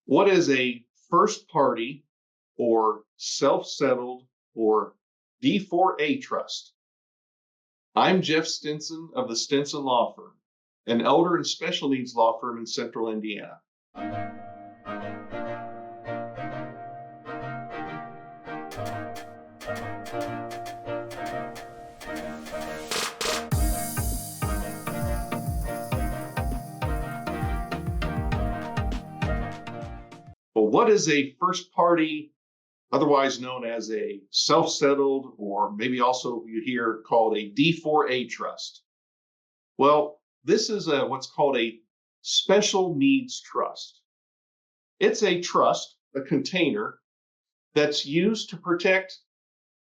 What is a first party or self-settled or D4A trust? I'm Jeff Stinson of the Stinson Law Firm, an elder and special needs law firm in central Indiana. Well, what is a first party, otherwise known as a self-settled, or maybe also you hear called a D4A trust? Well, this is what's called a special needs trust. It's a trust, a container that's used to protect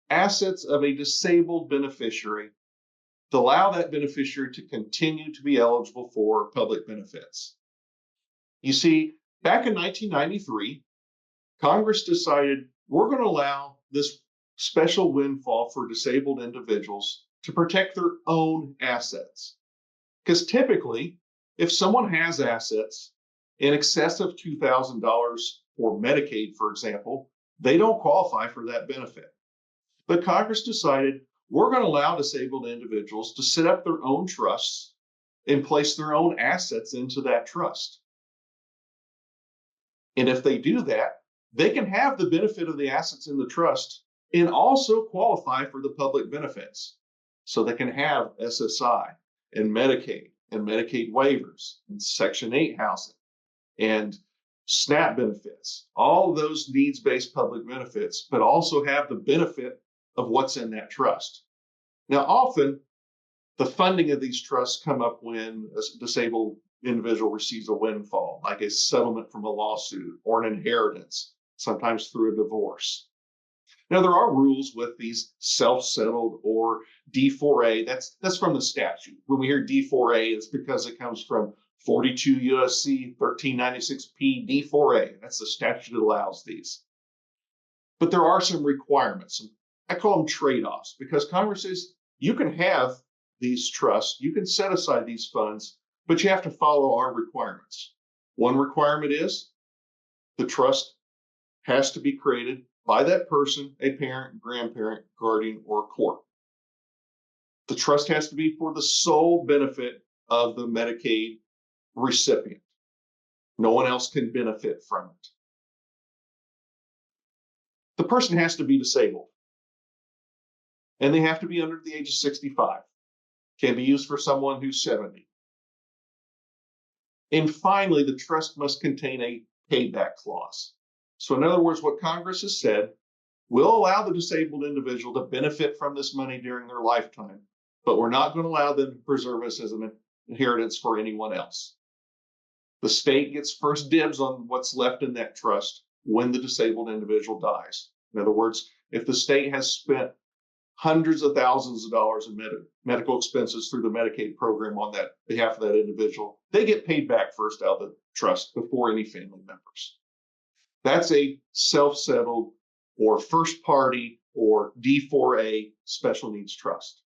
assets of a disabled beneficiary to allow that beneficiary to continue to be eligible for public benefits. You see, back in 1993, Congress decided we're going to allow this special windfall for disabled individuals to protect their own assets. Because typically, if someone has assets in excess of $2,000 for Medicaid, for example, they don't qualify for that benefit. But Congress decided we're going to allow disabled individuals to set up their own trusts and place their own assets into that trust. And if they do that, they can have the benefit of the assets in the trust and also qualify for the public benefits. So they can have SSI and Medicaid waivers and Section 8 housing and SNAP benefits, all of those needs-based public benefits, but also have the benefit of what's in that trust. Now, often the funding of these trusts come up when a disabled individual receives a windfall, like a settlement from a lawsuit or an inheritance, sometimes through a divorce. Now, there are rules with these self-settled or D4A. That's from the statute. When we hear D4A, it's because it comes from 42 USC 1396P D4A. That's the statute that allows these. But there are some requirements. I call them trade-offs, because Congress says you can have these trusts, you can set aside these funds, but you have to follow our requirements. One requirement is the trust has to be created by that person, a parent, grandparent, guardian, or court. The trust has to be for the sole benefit of the Medicaid recipient. No one else can benefit from it. The person has to be disabled, and they have to be under the age of 65. Can be used for someone who's 70. And finally, the trust must contain a payback clause. So in other words, what Congress has said, we'll allow the disabled individual to benefit from this money during their lifetime, but we're not going to allow them to preserve us as an inheritance for anyone else. The state gets first dibs on what's left in that trust when the disabled individual dies. In other words, if the state has spent hundreds of thousands of dollars in medical expenses through the Medicaid program on that behalf of that individual, they get paid back first out of the trust before any family members. That's a self-settled or first party or D4A special needs trust.